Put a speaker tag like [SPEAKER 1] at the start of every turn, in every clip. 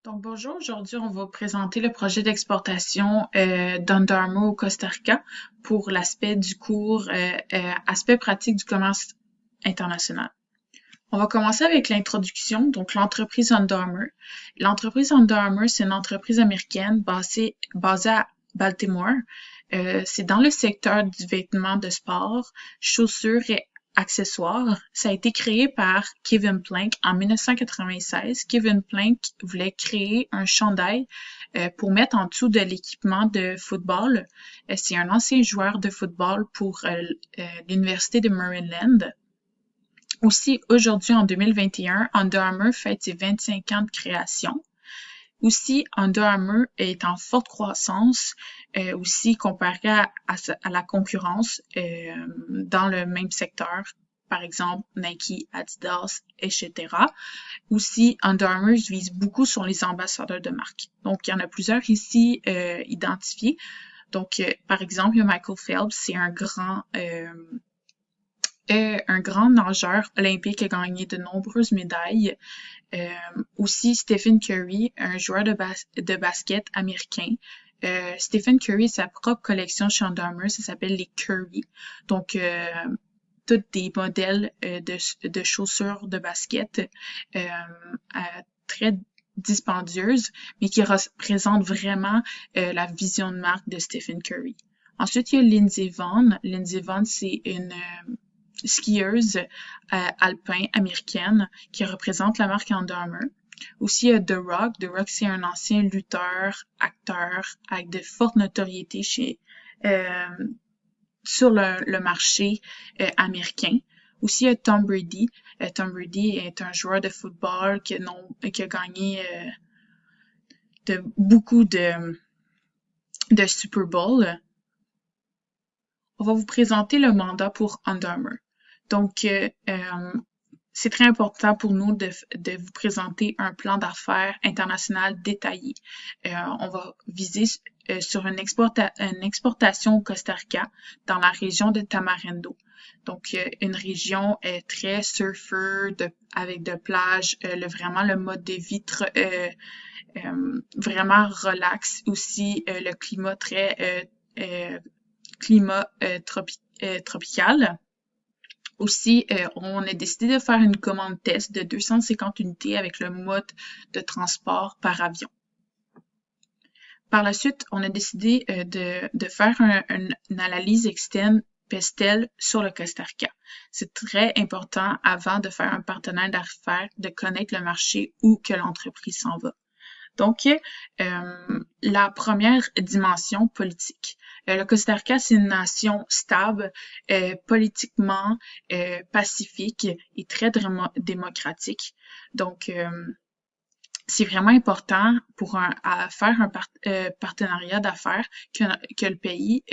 [SPEAKER 1] Donc bonjour, aujourd'hui on va présenter le projet d'exportation d'Under Armour au Costa Rica pour l'aspect du cours, aspect pratique du commerce international. On va commencer avec l'introduction, donc l'entreprise Under Armour. L'entreprise Under Armour, c'est une entreprise américaine basée à Baltimore. C'est dans le secteur du vêtement de sport, chaussures et accessoires. Ça a été créé par Kevin Plank en 1996. Kevin Plank voulait créer un chandail pour mettre en dessous de l'équipement de football. C'est un ancien joueur de football pour l'Université de Maryland. Aussi, aujourd'hui, en 2021, Under Armour fête ses 25 ans de création. Aussi, Under Armour est en forte croissance, aussi comparé à la concurrence dans le même secteur, par exemple Nike, Adidas, etc. Aussi, Under Armour vise beaucoup sur les ambassadeurs de marque. Donc, il y en a plusieurs ici identifiés. Donc, par exemple, il y a Michael Phelps, c'est un grand nageur olympique qui a gagné de nombreuses médailles. Aussi Stephen Curry, un joueur de basket américain. Stephen Curry a sa propre collection chez Under Armour, ça s'appelle les Curry. Donc, tous des modèles de chaussures de basket très dispendieuses, mais qui représentent vraiment la vision de marque de Stephen Curry. Ensuite, il y a Lindsey Vonn. Lindsey Vonn, c'est une skieuse alpin américaine qui représente la marque Under Armour. Aussi, il y a The Rock. The Rock, c'est un ancien lutteur, acteur avec de fortes notoriétés sur le marché américain. Aussi, il y a Tom Brady. Tom Brady est un joueur de football qui a gagné beaucoup de Super Bowl. On va vous présenter le mandat pour Under Armour. Donc, c'est très important pour nous de vous présenter un plan d'affaires international détaillé. On va viser sur une exportation au Costa Rica dans la région de Tamarindo. Donc, une région très surfeur, avec de plages, vraiment le mode de vie vraiment relax. Aussi, le climat très tropical. Aussi, on a décidé de faire une commande test de 250 unités avec le mode de transport par avion. Par la suite, on a décidé de faire une analyse externe PESTEL sur le Costa Rica. C'est très important avant de faire un partenaire d'affaires de connaître le marché où que l'entreprise s'en va. Donc, la première dimension politique. Le Costa Rica, c'est une nation stable, politiquement pacifique et très démocratique. Donc, c'est vraiment important pour faire un partenariat d'affaires que le pays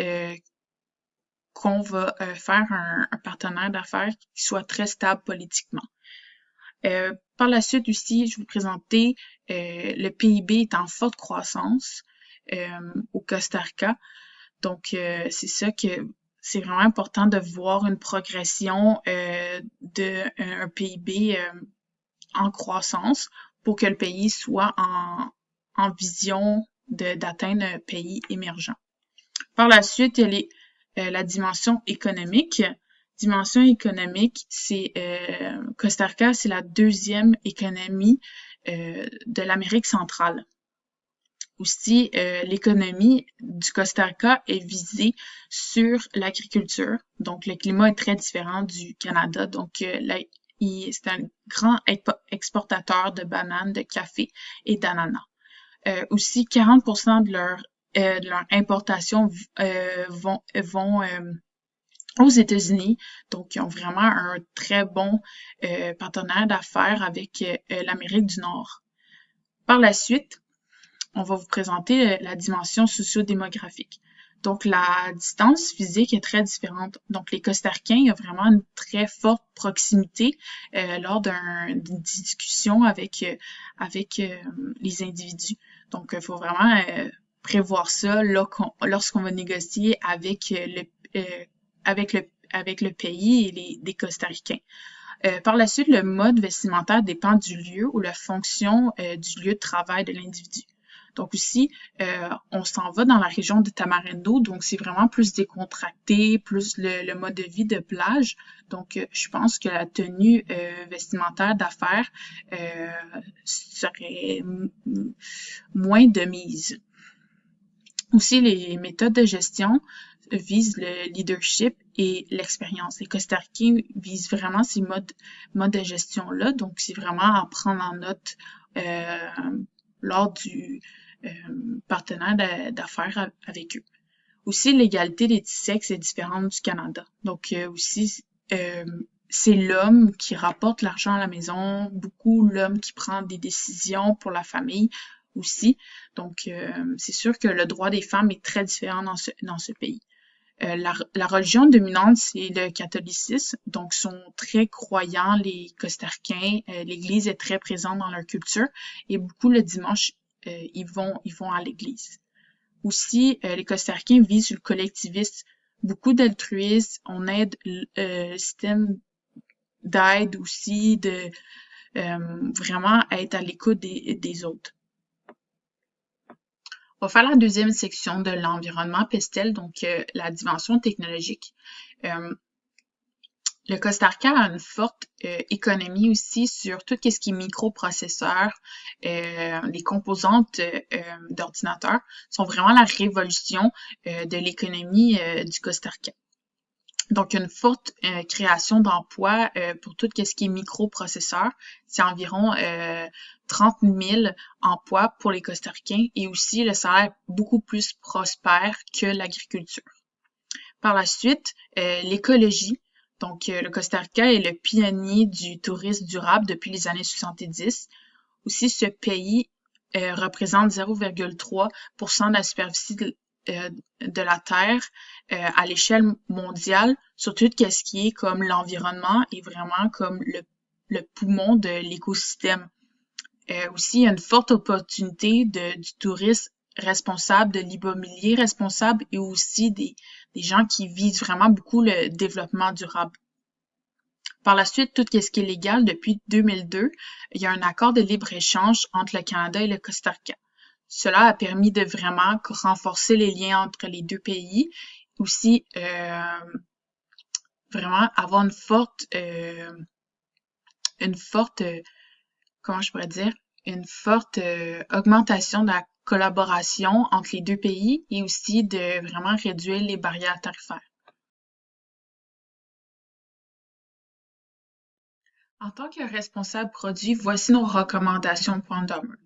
[SPEAKER 1] qu'on va faire un partenaire d'affaires qui soit très stable politiquement. Par la suite aussi, je vais vous présenter le PIB est en forte croissance au Costa Rica. Donc, c'est ça que c'est vraiment important de voir une progression d'un PIB en croissance pour que le pays soit en vision d'atteindre un pays émergent. Par la suite, il y a la dimension économique. Dimension économique, c'est Costa Rica, c'est la deuxième économie de l'Amérique centrale. Aussi, l'économie du Costa Rica est visée sur l'agriculture. Donc, le climat est très différent du Canada. Donc, c'est un grand exportateur de bananes, de café et d'ananas. Aussi, 40% de leur importation vont aux États-Unis. Donc, ils ont vraiment un très bon partenaire d'affaires avec l'Amérique du Nord. Par la suite, on va vous présenter la dimension socio-démographique. Donc, la distance physique est très différente. Donc, les Costaricains, il y a vraiment une très forte proximité lors d'une discussion avec les individus. Donc, il faut vraiment prévoir ça lorsqu'on va négocier avec le pays et des Costaricains. Par la suite, le mode vestimentaire dépend du lieu ou la fonction du lieu de travail de l'individu. Donc aussi, on s'en va dans la région de Tamarindo, donc c'est vraiment plus décontracté, plus le mode de vie de plage. Donc, je pense que la tenue vestimentaire d'affaires serait moins de mise. Aussi, les méthodes de gestion visent le leadership et l'expérience. Les Costaricains visent vraiment ces modes de gestion-là, donc c'est vraiment à prendre en note lors du partenaire d'affaires avec eux. Aussi, l'égalité des sexes est différente du Canada. Donc aussi, c'est l'homme qui rapporte l'argent à la maison, beaucoup l'homme qui prend des décisions pour la famille aussi. Donc, c'est sûr que le droit des femmes est très différent dans ce pays. La religion dominante, c'est le catholicisme, donc sont très croyants les Costaricains. L'Église est très présente dans leur culture et beaucoup le dimanche, ils vont à l'Église. Aussi, les Costaricains visent le collectivisme, beaucoup d'altruisme, on aide le système d'aide aussi, de vraiment être à l'écoute des autres. On va faire la deuxième section de l'environnement PESTEL, donc la dimension technologique. Le Costa Rica a une forte économie aussi sur tout ce qui est microprocesseurs, les composantes d'ordinateurs sont vraiment la révolution de l'économie du Costa Rica. Donc, une forte création d'emplois pour tout ce qui est microprocesseurs. C'est environ 30 000 emplois pour les Costaricains et aussi le salaire beaucoup plus prospère que l'agriculture. Par la suite, l'écologie. Donc, le Costa Rica est le pionnier du tourisme durable depuis les années 70. Aussi, ce pays représente 0,3% de la superficie de la Terre à l'échelle mondiale, surtout ce qui est comme l'environnement et vraiment comme le poumon de l'écosystème. Aussi, il y a une forte opportunité du tourisme responsable, de l'immobilier responsable et aussi des gens qui visent vraiment beaucoup le développement durable. Par la suite, tout ce qui est légal, depuis 2002, il y a un accord de libre-échange entre le Canada et le Costa Rica. Cela a permis de vraiment renforcer les liens entre les deux pays, aussi vraiment avoir une forte comment je pourrais dire, une forte augmentation de la collaboration entre les deux pays et aussi de vraiment réduire les barrières tarifaires. En tant que responsable produit, voici nos recommandations pour Endormer.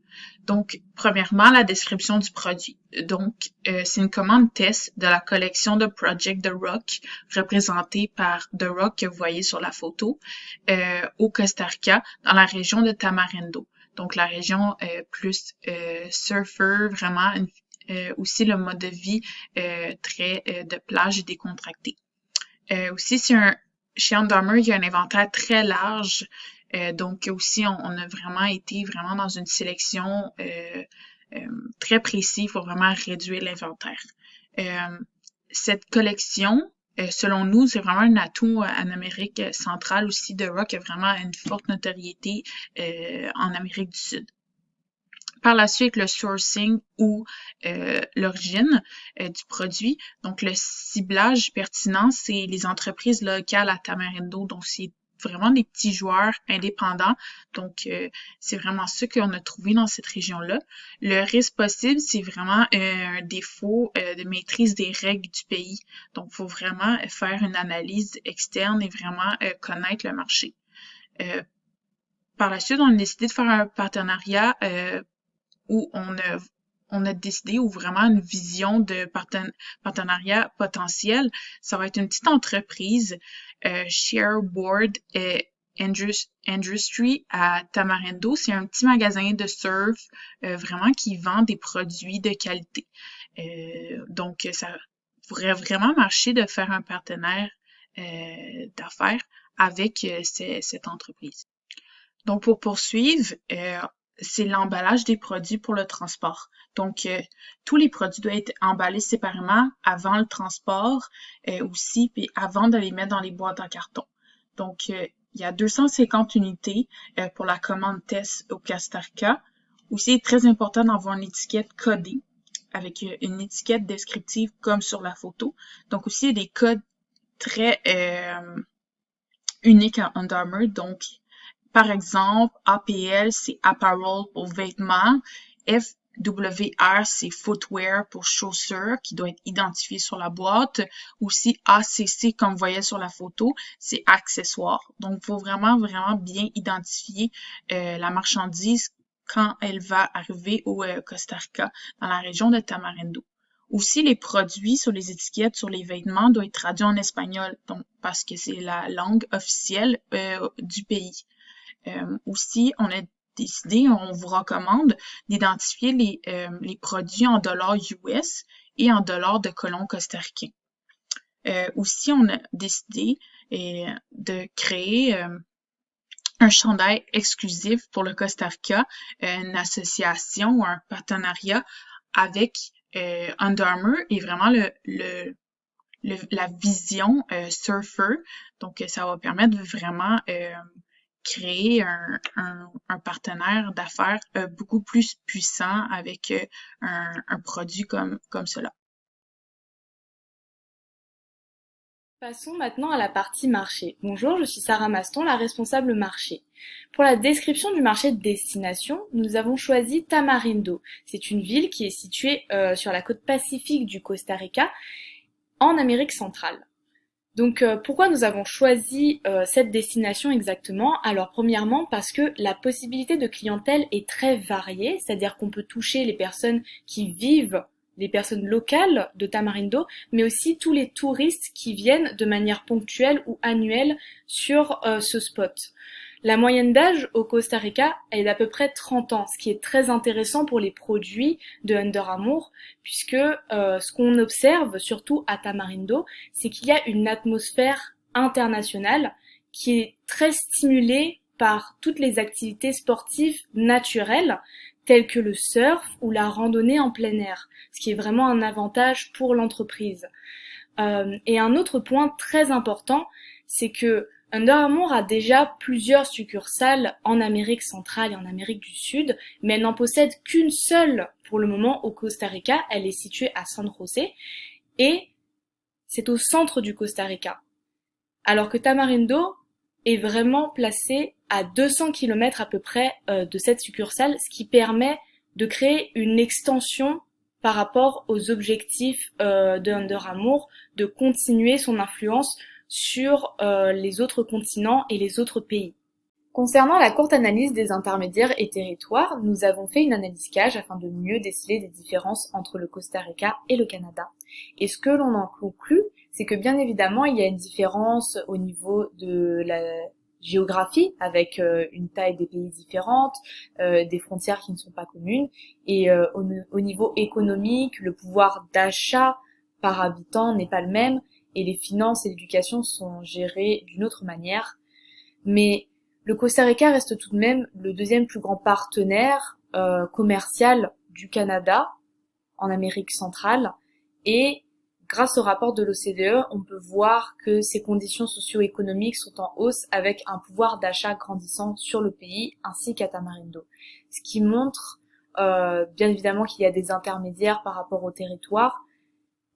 [SPEAKER 1] Donc, premièrement, la description du produit. Donc, c'est une commande test de la collection de Project The Rock, représentée par The Rock que vous voyez sur la photo, au Costa Rica, dans la région de Tamarindo. Donc, la région plus surfer, vraiment aussi le mode de vie très de plage et décontracté. Aussi, chez Under Armour, il y a un inventaire très large. Donc aussi, on a vraiment été vraiment dans une sélection très précise pour vraiment réduire l'inventaire. Cette collection, selon nous, c'est vraiment un atout en Amérique centrale aussi. The Rock a vraiment une forte notoriété en Amérique du Sud. Par la suite, le sourcing ou l'origine du produit. Donc, le ciblage pertinent, c'est les entreprises locales à Tamarindo. Donc, c'est vraiment des petits joueurs indépendants. Donc, c'est vraiment ce qu'on a trouvé dans cette région-là. Le risque possible, c'est vraiment un défaut de maîtrise des règles du pays. Donc, il faut vraiment faire une analyse externe et vraiment connaître le marché. Par la suite, on a décidé de faire un partenariat où on a décidé, ou vraiment une vision de partenariat potentiel. Ça va être une petite entreprise, Shareboard Industry à Tamarindo. C'est un petit magasin de surf vraiment qui vend des produits de qualité. Donc, ça pourrait vraiment marcher de faire un partenaire d'affaires avec cette entreprise. Donc, pour poursuivre, c'est l'emballage des produits pour le transport. Donc, tous les produits doivent être emballés séparément avant le transport aussi, puis avant de les mettre dans les boîtes en carton. Donc, Il y a 250 unités pour la commande test au Costa Rica. Aussi, il est très important d'avoir une étiquette codée avec une étiquette descriptive comme sur la photo. Donc aussi, il y a des codes très uniques à Under Armour. Donc, par exemple, APL, c'est apparel pour vêtements. FWR, c'est footwear pour chaussures qui doit être identifié sur la boîte. Aussi, ACC, comme vous voyez sur la photo, c'est accessoire. Donc, il faut vraiment bien identifier la marchandise quand elle va arriver au Costa Rica, dans la région de Tamarindo. Aussi, les produits sur les étiquettes, sur les vêtements, doivent être traduits en espagnol, donc parce que c'est la langue officielle du pays. Aussi, on a décidé, on vous recommande d'identifier les produits en dollars US et en dollars de colons costaricains. Aussi, on a décidé de créer un chandail exclusif pour le Costa Rica, une association ou un partenariat avec Under Armour et vraiment la vision surfer. Donc, ça va permettre de vraiment créer un partenaire d'affaires beaucoup plus puissant avec un produit comme cela.
[SPEAKER 2] Passons maintenant à la partie marché. Bonjour, je suis Sarah Maston, la responsable marché. Pour la description du marché de destination, nous avons choisi Tamarindo. C'est une ville qui est située sur la côte pacifique du Costa Rica, en Amérique centrale. Donc pourquoi nous avons choisi cette destination exactement? Alors premièrement parce que la possibilité de clientèle est très variée, c'est-à-dire qu'on peut toucher les personnes qui vivent, les personnes locales de Tamarindo, mais aussi tous les touristes qui viennent de manière ponctuelle ou annuelle sur ce spot. La moyenne d'âge au Costa Rica est d'à peu près 30 ans, ce qui est très intéressant pour les produits de Under Armour, puisque ce qu'on observe, surtout à Tamarindo, c'est qu'il y a une atmosphère internationale qui est très stimulée par toutes les activités sportives naturelles, telles que le surf ou la randonnée en plein air, ce qui est vraiment un avantage pour l'entreprise. Et un autre point très important, c'est que Under Armour a déjà plusieurs succursales en Amérique centrale et en Amérique du Sud, mais elle n'en possède qu'une seule pour le moment au Costa Rica. Elle est située à San José et c'est au centre du Costa Rica. Alors que Tamarindo est vraiment placé à 200 km à peu près de cette succursale, ce qui permet de créer une extension par rapport aux objectifs de Under Armour, de continuer son influence sur les autres continents et les autres pays. Concernant la courte analyse des intermédiaires et territoires, nous avons fait une analyse CAGE afin de mieux déceler les différences entre le Costa Rica et le Canada. Et ce que l'on en conclut, c'est que bien évidemment, il y a une différence au niveau de la géographie, avec une taille des pays différente, des frontières qui ne sont pas communes, et au niveau économique, le pouvoir d'achat par habitant n'est pas le même, et les finances et l'éducation sont gérées d'une autre manière. Mais le Costa Rica reste tout de même le deuxième plus grand partenaire commercial du Canada en Amérique centrale, et grâce au rapport de l'OCDE, on peut voir que ces conditions socio-économiques sont en hausse avec un pouvoir d'achat grandissant sur le pays ainsi qu'à Tamarindo. Ce qui montre bien évidemment qu'il y a des intermédiaires par rapport au territoire,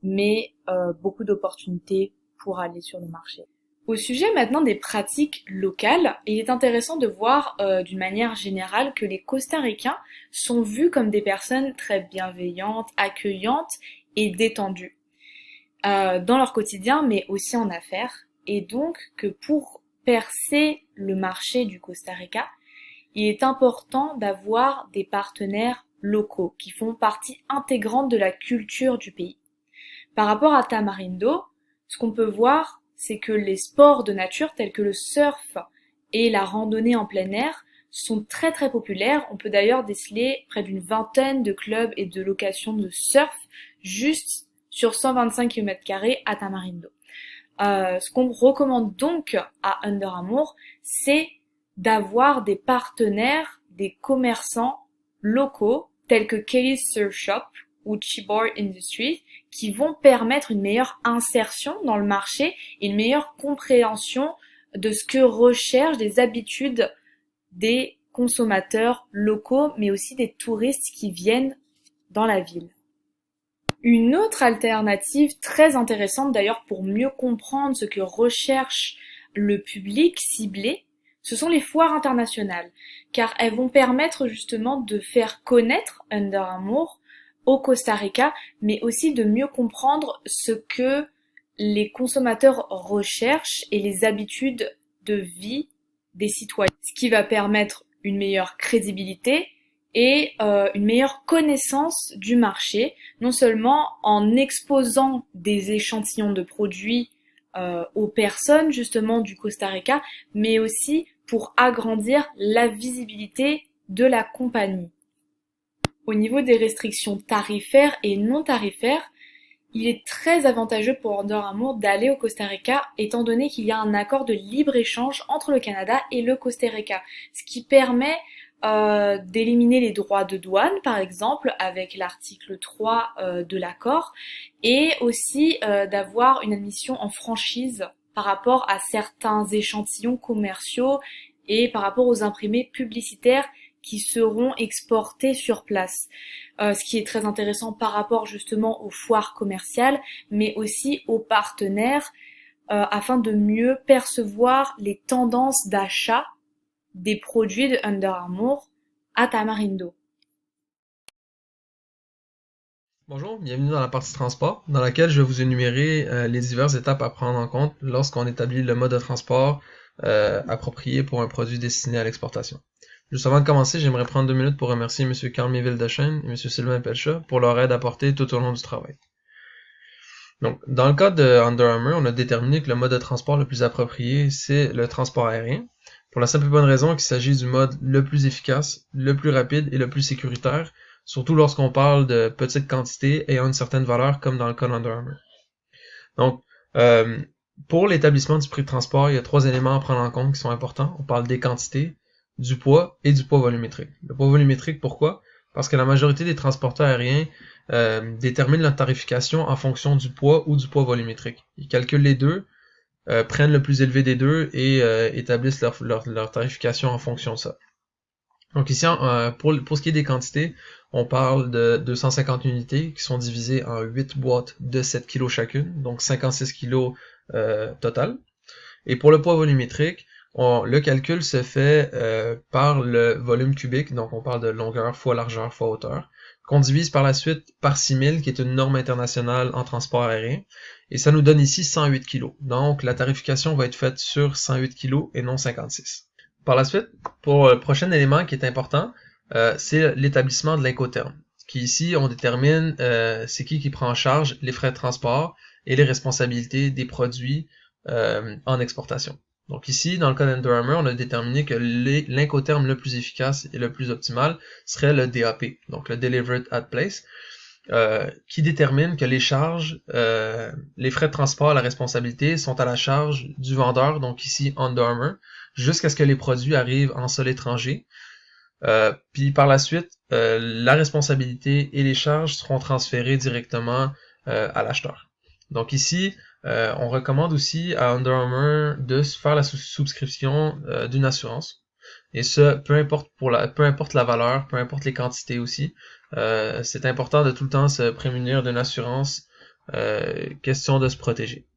[SPEAKER 2] mais beaucoup d'opportunités pour aller sur le marché. Au sujet maintenant des pratiques locales, il est intéressant de voir d'une manière générale que les Costa-Ricains sont vus comme des personnes très bienveillantes, accueillantes et détendues dans leur quotidien, mais aussi en affaires, et donc que pour percer le marché du Costa Rica, il est important d'avoir des partenaires locaux qui font partie intégrante de la culture du pays. Par rapport à Tamarindo, ce qu'on peut voir, c'est que les sports de nature tels que le surf et la randonnée en plein air sont très très populaires. On peut d'ailleurs déceler près d'une vingtaine de clubs et de locations de surf juste sur 125 km² à Tamarindo. Ce qu'on recommande donc à Under Armour, c'est d'avoir des partenaires, des commerçants locaux tels que Kelly's Surf Shop ou Chibor Industries qui vont permettre une meilleure insertion dans le marché et une meilleure compréhension de ce que recherchent des habitudes des consommateurs locaux, mais aussi des touristes qui viennent dans la ville. Une autre alternative très intéressante d'ailleurs pour mieux comprendre ce que recherche le public ciblé, ce sont les foires internationales, car elles vont permettre justement de faire connaître Under Armour au Costa Rica, mais aussi de mieux comprendre ce que les consommateurs recherchent et les habitudes de vie des citoyens, ce qui va permettre une meilleure crédibilité et une meilleure connaissance du marché, non seulement en exposant des échantillons de produits aux personnes justement du Costa Rica, mais aussi pour agrandir la visibilité de la compagnie. Au niveau des restrictions tarifaires et non tarifaires, il est très avantageux pour Under Armour d'aller au Costa Rica étant donné qu'il y a un accord de libre-échange entre le Canada et le Costa Rica, ce qui permet d'éliminer les droits de douane, par exemple, avec l'article 3 de l'accord, et aussi d'avoir une admission en franchise par rapport à certains échantillons commerciaux et par rapport aux imprimés publicitaires qui seront exportés sur place. Ce qui est très intéressant par rapport justement aux foires commerciales, mais aussi aux partenaires, afin de mieux percevoir les tendances d'achat des produits de Under Armour à Tamarindo.
[SPEAKER 3] Bonjour, bienvenue dans la partie transport, dans laquelle je vais vous énumérer les diverses étapes à prendre en compte lorsqu'on établit le mode de transport approprié pour un produit destiné à l'exportation. Juste avant de commencer, j'aimerais prendre 2 minutes pour remercier M. Carl Méville-Dechaine et M. Sylvain Pelcha pour leur aide apportée tout au long du travail. Donc, dans le cas de Under Armour, on a déterminé que le mode de transport le plus approprié, c'est le transport aérien, pour la simple et bonne raison qu'il s'agit du mode le plus efficace, le plus rapide et le plus sécuritaire, surtout lorsqu'on parle de petites quantités ayant une certaine valeur, comme dans le cas d'Under Armour. Donc, pour l'établissement du prix de transport, il y a 3 éléments à prendre en compte qui sont importants. On parle des quantités, du poids et du poids volumétrique. Le poids volumétrique, pourquoi? Parce que la majorité des transporteurs aériens déterminent leur tarification en fonction du poids ou du poids volumétrique. Ils calculent les deux, prennent le plus élevé des deux et établissent leur tarification en fonction de ça. Donc ici, pour ce qui est des quantités, on parle de 250 unités qui sont divisées en 8 boîtes de 7 kg chacune, donc 56 kg total. Et pour le poids volumétrique, le calcul se fait par le volume cubique, donc on parle de longueur fois largeur fois hauteur, qu'on divise par la suite par 6000, qui est une norme internationale en transport aérien, et ça nous donne ici 108 kg. Donc la tarification va être faite sur 108 kg et non 56. Par la suite, pour le prochain élément qui est important, c'est l'établissement de l'incoterm, qui ici on détermine c'est qui prend en charge les frais de transport et les responsabilités des produits en exportation. Donc ici, dans le cas d'Under Armour, on a déterminé que l'incoterm le plus efficace et le plus optimal serait le DAP, donc le Delivered at Place, qui détermine que les charges, les frais de transport, la responsabilité sont à la charge du vendeur, donc ici Under Armour, jusqu'à ce que les produits arrivent en sol étranger. Puis par la suite, la responsabilité et les charges seront transférées directement à l'acheteur. Donc ici, on recommande aussi à Under Armour de faire la souscription d'une assurance. Et ça, peu importe la valeur, peu importe les quantités aussi. C'est important de tout le temps se prémunir d'une assurance, question de se protéger.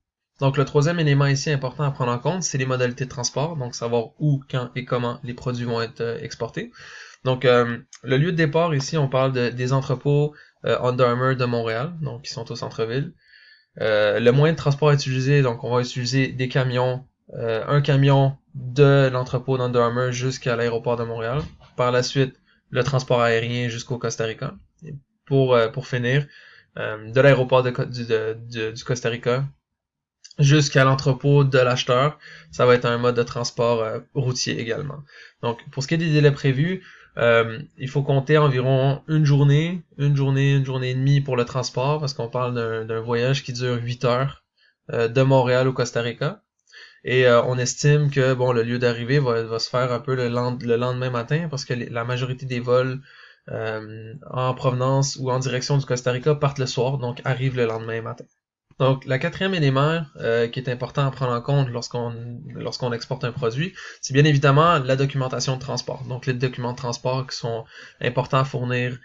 [SPEAKER 3] Donc le troisième élément ici important à prendre en compte, c'est les modalités de transport, donc savoir où, quand et comment les produits vont être exportés. Donc le lieu de départ ici, on parle des entrepôts Under Armour de Montréal, donc qui sont au centre-ville. Le moyen de transport utilisé, donc on va utiliser des camions, un camion de l'entrepôt d'Under Armour jusqu'à l'aéroport de Montréal. Par la suite, le transport aérien jusqu'au Costa Rica. Et pour finir, de l'aéroport du Costa Rica jusqu'à l'entrepôt de l'acheteur, ça va être un mode de transport routier également. Donc, pour ce qui est des délais prévus, il faut compter environ une journée et demie pour le transport, parce qu'on parle d'un voyage qui dure 8 heures de Montréal au Costa Rica. Et on estime que bon, le lieu d'arrivée va se faire un peu le lendemain matin, parce que la majorité des vols en provenance ou en direction du Costa Rica partent le soir, donc arrivent le lendemain matin. Donc, la quatrième élément qui est important à prendre en compte lorsqu'on exporte un produit, c'est bien évidemment la documentation de transport. Donc, les documents de transport qui sont importants à fournir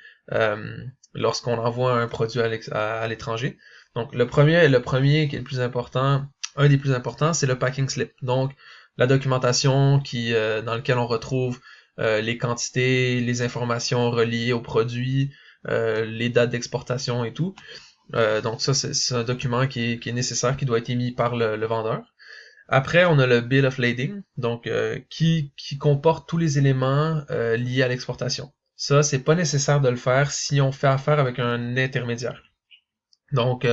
[SPEAKER 3] lorsqu'on envoie un produit à l'étranger. Donc, le premier qui est le plus important, un des plus importants, c'est le packing slip. Donc, la documentation dans laquelle on retrouve les quantités, les informations reliées au produit, les dates d'exportation et tout. Donc ça, c'est un document qui est nécessaire, qui doit être émis par le vendeur. Après, on a le Bill of Lading, donc qui comporte tous les éléments liés à l'exportation. Ça, c'est pas nécessaire de le faire si on fait affaire avec un intermédiaire. Donc,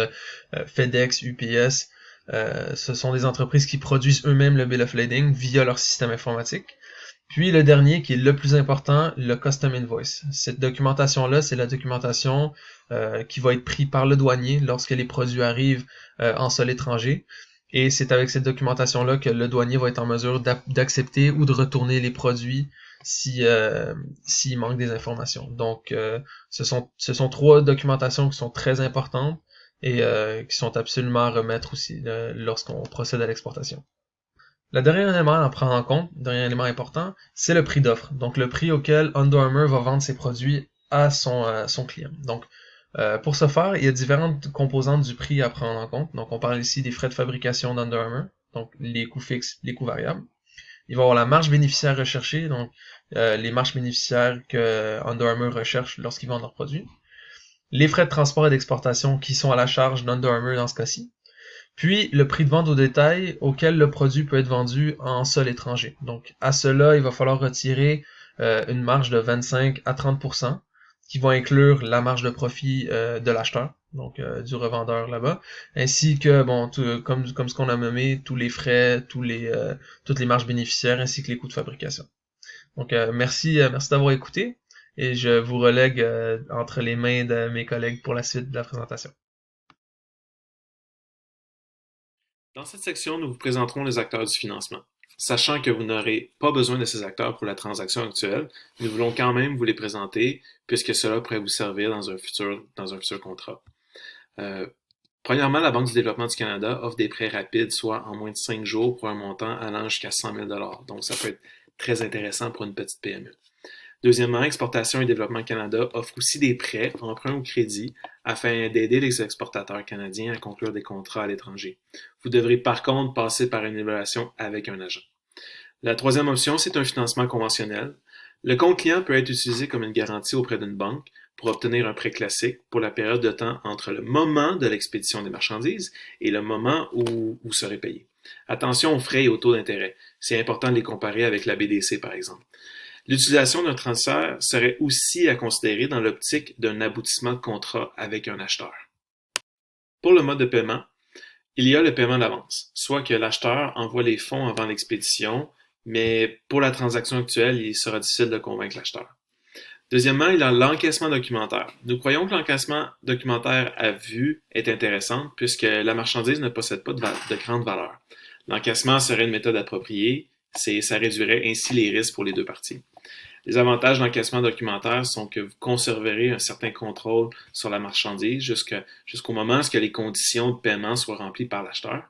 [SPEAKER 3] FedEx, UPS, ce sont des entreprises qui produisent eux-mêmes le Bill of Lading via leur système informatique. Puis le dernier, qui est le plus important, le Custom Invoice. Cette documentation-là, c'est la documentation qui va être prise par le douanier lorsque les produits arrivent en sol étranger. Et c'est avec cette documentation-là que le douanier va être en mesure d'accepter ou de retourner les produits s'il manque des informations. Donc, ce sont trois documentations qui sont très importantes et qui sont absolument à remettre aussi lorsqu'on procède à l'exportation. Le dernier élément à prendre en compte, le dernier élément important, c'est le prix d'offre. Donc le prix auquel Under Armour va vendre ses produits à son client. Donc pour ce faire, il y a différentes composantes du prix à prendre en compte. Donc on parle ici des frais de fabrication d'Under Armour, donc les coûts fixes, les coûts variables. Il va y avoir la marge bénéficiaire recherchée, donc les marges bénéficiaires que Under Armour recherche lorsqu'ils vendent leurs produits. Les frais de transport et d'exportation qui sont à la charge d'Under Armour dans ce cas-ci. Puis le prix de vente au détail auquel le produit peut être vendu en sol étranger. Donc à cela, il va falloir retirer une marge de 25 à 30% qui va inclure la marge de profit de l'acheteur, donc du revendeur là-bas, ainsi que comme ce qu'on a nommé, tous les frais, toutes les marges bénéficiaires ainsi que les coûts de fabrication. Donc merci d'avoir écouté et je vous relègue entre les mains de mes collègues pour la suite de la présentation.
[SPEAKER 4] Dans cette section, nous vous présenterons les acteurs du financement. Sachant que vous n'aurez pas besoin de ces acteurs pour la transaction actuelle, nous voulons quand même vous les présenter puisque cela pourrait vous servir dans un futur contrat. Premièrement, la Banque du développement du Canada offre des prêts rapides, soit en moins de 5 jours pour un montant allant jusqu'à 100 000 $. Donc, ça peut être très intéressant pour une petite PME. Deuxièmement, Exportation et Développement Canada offre aussi des prêts, emprunts ou crédits, afin d'aider les exportateurs canadiens à conclure des contrats à l'étranger. Vous devrez par contre passer par une évaluation avec un agent. La troisième option, c'est un financement conventionnel. Le compte client peut être utilisé comme une garantie auprès d'une banque pour obtenir un prêt classique pour la période de temps entre le moment de l'expédition des marchandises et le moment où vous serez payé. Attention aux frais et aux taux d'intérêt. C'est important de les comparer avec la BDC par exemple. L'utilisation d'un transfert serait aussi à considérer dans l'optique d'un aboutissement de contrat avec un acheteur. Pour le mode de paiement, il y a le paiement d'avance, soit que l'acheteur envoie les fonds avant l'expédition, mais pour la transaction actuelle, il sera difficile de convaincre l'acheteur. Deuxièmement, il y a l'encaissement documentaire. Nous croyons que l'encaissement documentaire à vue est intéressant puisque la marchandise ne possède pas de grande valeur. L'encaissement serait une méthode appropriée, ça réduirait ainsi les risques pour les deux parties. Les avantages de l'encaissement documentaire sont que vous conserverez un certain contrôle sur la marchandise jusqu'au moment où les conditions de paiement soient remplies par l'acheteur.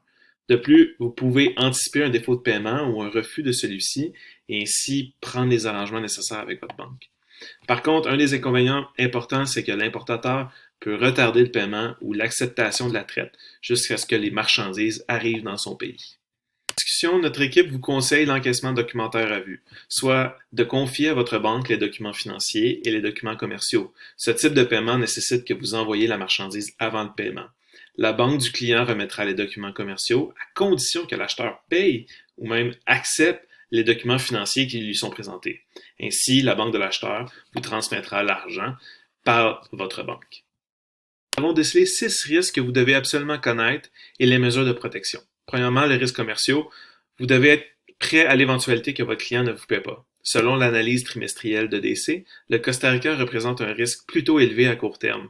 [SPEAKER 4] De plus, vous pouvez anticiper un défaut de paiement ou un refus de celui-ci et ainsi prendre les arrangements nécessaires avec votre banque. Par contre, un des inconvénients importants, c'est que l'importateur peut retarder le paiement ou l'acceptation de la traite jusqu'à ce que les marchandises arrivent dans son pays. En discussion, notre équipe vous conseille l'encaissement documentaire à vue, soit de confier à votre banque les documents financiers et les documents commerciaux. Ce type de paiement nécessite que vous envoyiez la marchandise avant le paiement. La banque du client remettra les documents commerciaux à condition que l'acheteur paye ou même accepte les documents financiers qui lui sont présentés. Ainsi, la banque de l'acheteur vous transmettra l'argent par votre banque. Nous avons décelé 6 risques que vous devez absolument connaître et les mesures de protection. Premièrement, les risques commerciaux. Vous devez être prêt à l'éventualité que votre client ne vous paie pas. Selon l'analyse trimestrielle de DC, le Costa Rica représente un risque plutôt élevé à court terme.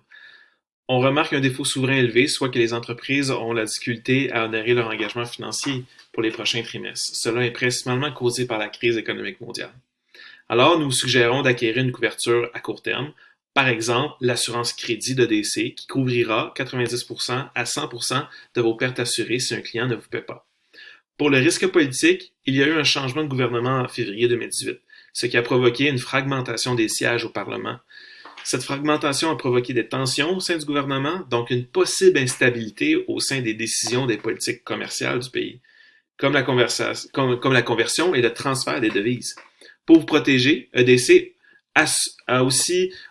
[SPEAKER 4] On remarque un défaut souverain élevé, soit que les entreprises ont la difficulté à honorer leur engagement financier pour les prochains trimestres. Cela est principalement causé par la crise économique mondiale. Alors, nous vous suggérons d'acquérir une couverture à court terme. Par exemple, l'assurance crédit d'EDC qui couvrira 90% à 100% de vos pertes assurées si un client ne vous paie pas. Pour le risque politique, il y a eu un changement de gouvernement en février 2018, ce qui a provoqué une fragmentation des sièges au Parlement. Cette fragmentation a provoqué des tensions au sein du gouvernement, donc une possible instabilité au sein des décisions des politiques commerciales du pays, comme la conversion et le transfert des devises. Pour vous protéger, EDC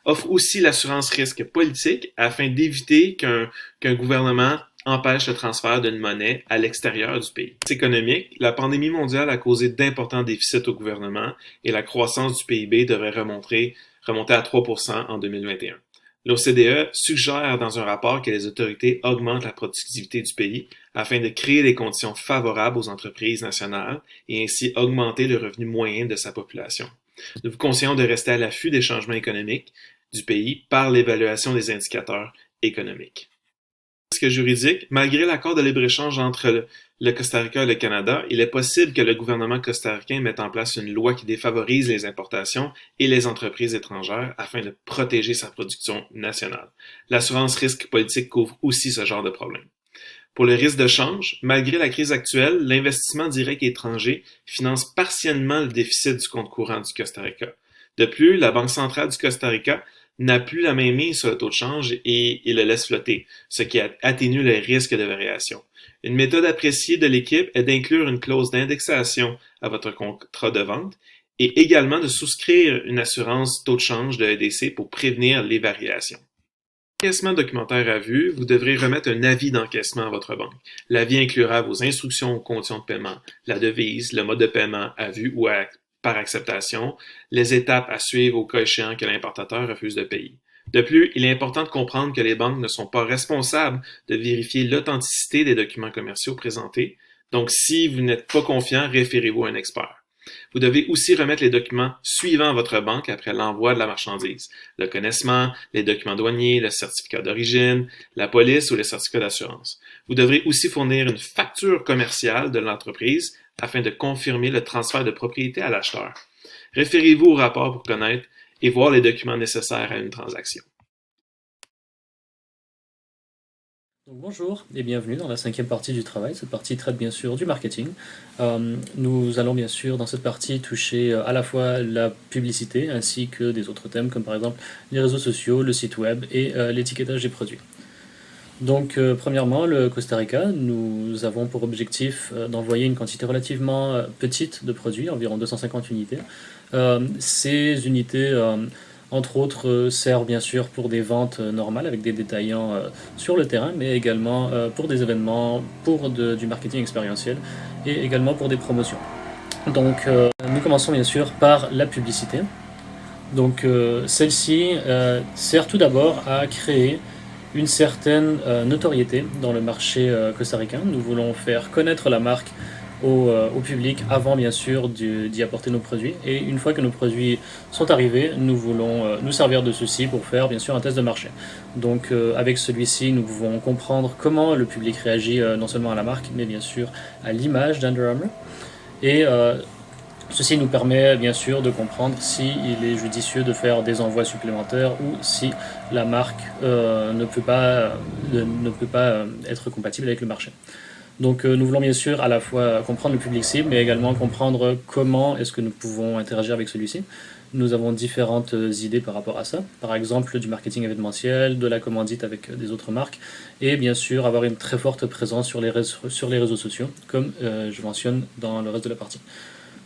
[SPEAKER 4] offre aussi l'assurance risque politique afin d'éviter qu'un gouvernement empêche le transfert d'une monnaie à l'extérieur du pays. Économique, la pandémie mondiale a causé d'importants déficits au gouvernement et la croissance du PIB devrait remonter à 3% en 2021. L'OCDE suggère dans un rapport que les autorités augmentent la productivité du pays afin de créer des conditions favorables aux entreprises nationales et ainsi augmenter le revenu moyen de sa population. Nous vous conseillons de rester à l'affût des changements économiques du pays par l'évaluation des indicateurs économiques. Risque juridique, malgré l'accord de libre-échange entre le Costa Rica et le Canada, il est possible que le gouvernement costaricain mette en place une loi qui défavorise les importations et les entreprises étrangères afin de protéger sa production nationale. L'assurance risque politique couvre aussi ce genre de problème. Pour le risque de change, malgré la crise actuelle, l'investissement direct étranger finance partiellement le déficit du compte courant du Costa Rica. De plus, la Banque centrale du Costa Rica n'a plus la main mise sur le taux de change et le laisse flotter, ce qui atténue le risque de variation. Une méthode appréciée de l'équipe est d'inclure une clause d'indexation à votre contrat de vente et également de souscrire une assurance taux de change de EDC pour prévenir les variations. Encaissement documentaire à vue, vous devrez remettre un avis d'encaissement à votre banque. L'avis inclura vos instructions aux conditions de paiement, la devise, le mode de paiement à vue ou par acceptation, les étapes à suivre au cas échéant que l'importateur refuse de payer. De plus, il est important de comprendre que les banques ne sont pas responsables de vérifier l'authenticité des documents commerciaux présentés. Donc, si vous n'êtes pas confiant, référez-vous à un expert. Vous devez aussi remettre les documents suivants à votre banque après l'envoi de la marchandise. Le connaissement, les documents douaniers, le certificat d'origine, la police ou le certificat d'assurance. Vous devrez aussi fournir une facture commerciale de l'entreprise afin de confirmer le transfert de propriété à l'acheteur. Référez-vous au rapport pour connaître et voir les documents nécessaires à une transaction.
[SPEAKER 5] Donc bonjour et bienvenue dans la 5e partie du travail. Cette partie traite bien sûr du marketing. Nous allons bien sûr dans cette partie toucher à la fois la publicité ainsi que des autres thèmes comme par exemple les réseaux sociaux, le site web et l'étiquetage des produits. Donc premièrement, le Costa Rica, nous avons pour objectif d'envoyer une quantité relativement petite de produits, environ 250 unités. Ces unités entre autres, sert bien sûr pour des ventes normales avec des détaillants sur le terrain, mais également pour des événements, pour du marketing expérientiel et également pour des promotions. Donc, nous commençons bien sûr par la publicité. Donc, celle-ci sert tout d'abord à créer une certaine notoriété dans le marché costaricain. Nous voulons faire connaître la marque au public avant bien sûr d'y apporter nos produits, et une fois que nos produits sont arrivés, nous voulons nous servir de ceci pour faire bien sûr un test de marché. Donc avec celui-ci nous pouvons comprendre comment le public réagit non seulement à la marque mais bien sûr à l'image d'Under Armour, et ceci nous permet bien sûr de comprendre s'il est judicieux de faire des envois supplémentaires ou si la marque ne peut pas être compatible avec le marché. Donc nous voulons bien sûr à la fois comprendre le public cible, mais également comprendre comment est-ce que nous pouvons interagir avec celui-ci. Nous avons différentes idées par rapport à ça, par exemple du marketing événementiel, de la commandite avec des autres marques, et bien sûr avoir une très forte présence sur les réseaux sociaux, comme je mentionne dans le reste de la partie.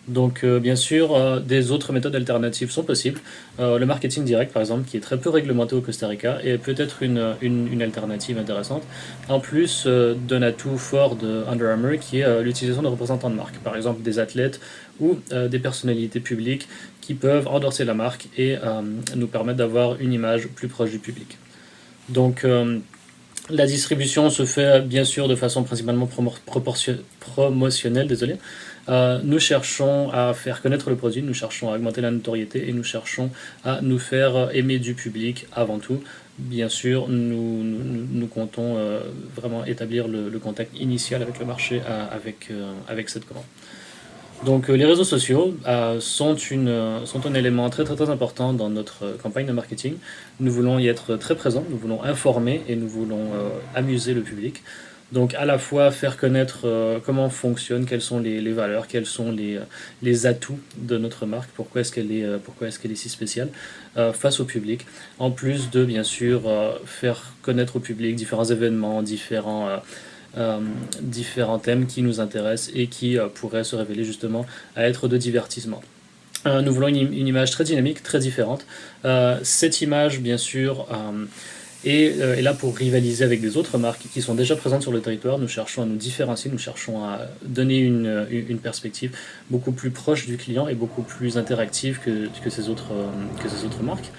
[SPEAKER 5] Donc bien sûr, des autres méthodes alternatives sont possibles. Le marketing direct, par exemple, qui est très peu réglementé au Costa Rica, est peut-être une alternative intéressante. En plus d'un atout fort de Under Armour, qui est l'utilisation de représentants de marque, par exemple des athlètes ou des personnalités publiques qui peuvent endorser la marque et nous permettre d'avoir une image plus proche du public. Donc la distribution se fait bien sûr de façon principalement promotionnelle, désolé. Nous cherchons à faire connaître le produit, nous cherchons à augmenter la notoriété et nous cherchons à nous faire aimer du public avant tout. Bien sûr, nous comptons vraiment établir le contact initial avec le marché avec cette commande. Donc les réseaux sociaux sont un élément très très très important dans notre campagne de marketing. Nous voulons y être très présents, nous voulons informer et nous voulons amuser le public. Donc à la fois faire connaître comment on fonctionne, quelles sont les valeurs, quels sont les atouts de notre marque, pourquoi est-ce qu'elle est si spéciale face au public. En plus de bien sûr faire connaître au public différents événements, différents thèmes qui nous intéressent et qui pourraient se révéler justement à être de divertissement. Nous voulons une image très dynamique, très différente. Cette image, bien sûr, est là pour rivaliser avec des autres marques qui sont déjà présentes sur le territoire. Nous cherchons à nous différencier, nous cherchons à donner une perspective beaucoup plus proche du client et beaucoup plus interactive que ces autres marques.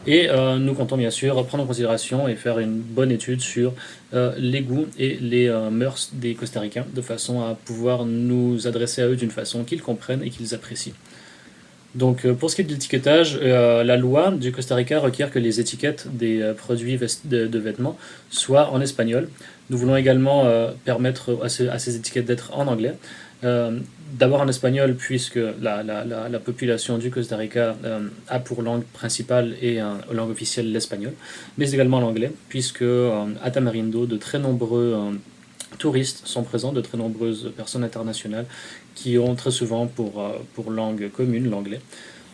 [SPEAKER 5] Et nous comptons bien sûr prendre en considération et faire une bonne étude sur les goûts et les mœurs des Costaricains, de façon à pouvoir nous adresser à eux d'une façon qu'ils comprennent et qu'ils apprécient. Donc pour ce qui est de l'étiquetage, la loi du Costa Rica requiert que les étiquettes des produits de vêtements soient en espagnol. Nous voulons également permettre à ces étiquettes d'être en anglais. D'abord en espagnol, puisque la population du Costa Rica a pour langue principale et langue officielle l'espagnol, mais également l'anglais, puisque à Tamarindo, de très nombreux touristes sont présents, de très nombreuses personnes internationales qui ont très souvent pour langue commune l'anglais.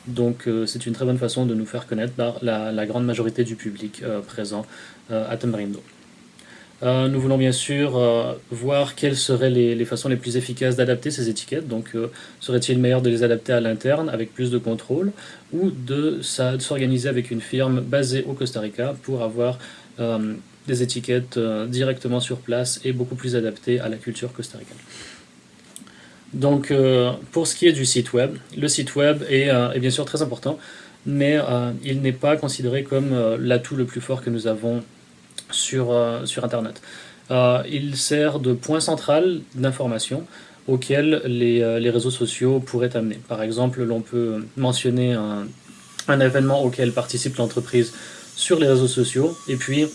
[SPEAKER 5] Donc c'est une très bonne façon de nous faire connaître par la grande majorité du public présent à Tamarindo. Nous voulons bien sûr voir quelles seraient les façons les plus efficaces d'adapter ces étiquettes. Donc, serait-il meilleur de les adapter à l'interne avec plus de contrôle ou de s'organiser avec une firme basée au Costa Rica pour avoir des étiquettes directement sur place et beaucoup plus adaptées à la culture costaricaine. Donc, pour ce qui est du site web, le site web est bien sûr très important, mais il n'est pas considéré comme l'atout le plus fort que nous avons sur Internet. Il sert de point central d'information auquel les réseaux sociaux pourraient amener. Par exemple, l'on peut mentionner un événement auquel participe l'entreprise sur les réseaux sociaux et puis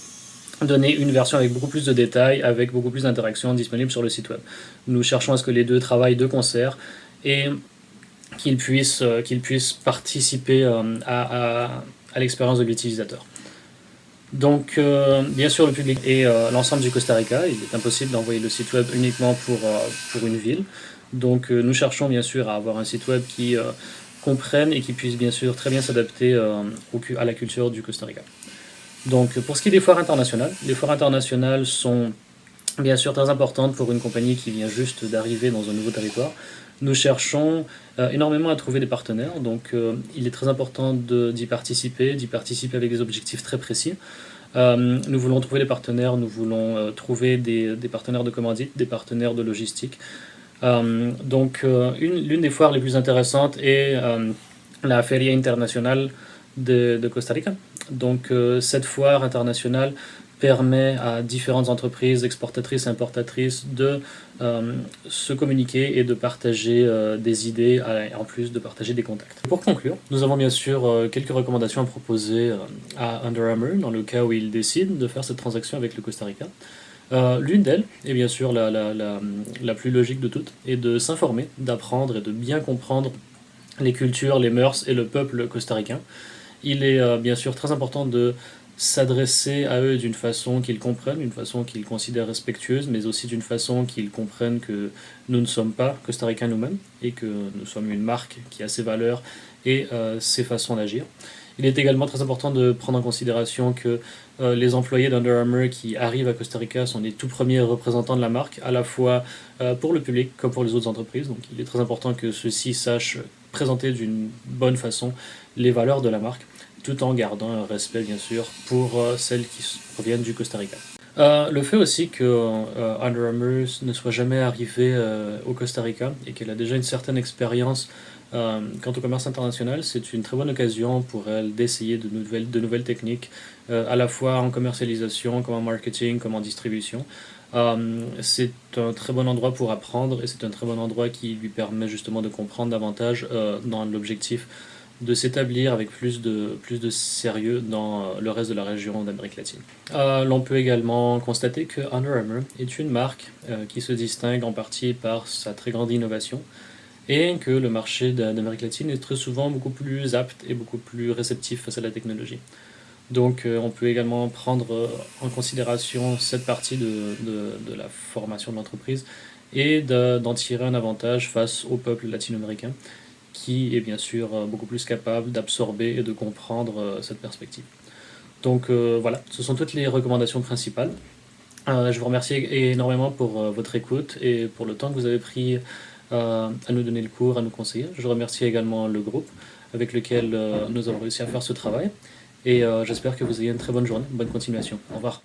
[SPEAKER 5] donner une version avec beaucoup plus de détails, avec beaucoup plus d'interactions disponibles sur le site web. Nous cherchons à ce que les deux travaillent de concert et qu'ils puissent participer à l'expérience de l'utilisateur. Donc, bien sûr, le public et l'ensemble du Costa Rica, il est impossible d'envoyer le site web uniquement pour une ville. Donc, nous cherchons bien sûr à avoir un site web qui comprenne et qui puisse bien sûr très bien s'adapter à la culture du Costa Rica. Donc, pour ce qui est des foires internationales, les foires internationales sont bien sûr très importantes pour une compagnie qui vient juste d'arriver dans un nouveau territoire. Nous cherchons énormément à trouver des partenaires, donc il est très important d'y participer avec des objectifs très précis. Nous voulons trouver des partenaires, nous voulons trouver des partenaires de commandite, des partenaires de logistique. Donc l'une des foires les plus intéressantes est la Feria Internacional de Costa Rica. Donc cette foire internationale permet à différentes entreprises exportatrices et importatrices de se communiquer et de partager des idées, en plus de partager des contacts. Pour conclure, nous avons bien sûr quelques recommandations à proposer à Under Armour dans le cas où ils décident de faire cette transaction avec le Costa Rica. L'une d'elles, et bien sûr la plus logique de toutes, est de s'informer, d'apprendre et de bien comprendre les cultures, les mœurs et le peuple costaricain. Il est bien sûr très important de s'adresser à eux d'une façon qu'ils comprennent, d'une façon qu'ils considèrent respectueuse, mais aussi d'une façon qu'ils comprennent que nous ne sommes pas costaricains nous-mêmes et que nous sommes une marque qui a ses valeurs et ses façons d'agir. Il est également très important de prendre en considération que les employés d'Under Armour qui arrivent à Costa Rica sont les tout premiers représentants de la marque, à la fois pour le public comme pour les autres entreprises. Donc il est très important que ceux-ci sachent présenter d'une bonne façon les valeurs de la marque, tout en gardant un respect bien sûr pour celles qui proviennent du Costa Rica. Le fait aussi que Under Armour ne soit jamais arrivé au Costa Rica et qu'elle a déjà une certaine expérience quant au commerce international, c'est une très bonne occasion pour elle d'essayer de nouvelles techniques, à la fois en commercialisation, comme en marketing, comme en distribution. C'est un très bon endroit pour apprendre et c'est un très bon endroit qui lui permet justement de comprendre davantage dans l'objectif de s'établir avec plus de sérieux dans le reste de la région d'Amérique latine. L'on peut également constater que Under Armour est une marque qui se distingue en partie par sa très grande innovation et que le marché d'Amérique latine est très souvent beaucoup plus apte et beaucoup plus réceptif face à la technologie. Donc on peut également prendre en considération cette partie de la formation de l'entreprise et d'en tirer un avantage face au peuple latino-américain qui est bien sûr beaucoup plus capable d'absorber et de comprendre cette perspective. Donc voilà, ce sont toutes les recommandations principales. Je vous remercie énormément pour votre écoute et pour le temps que vous avez pris à nous donner le cours, à nous conseiller. Je remercie également le groupe avec lequel nous avons réussi à faire ce travail et j'espère que vous ayez une très bonne journée, bonne continuation. Au revoir.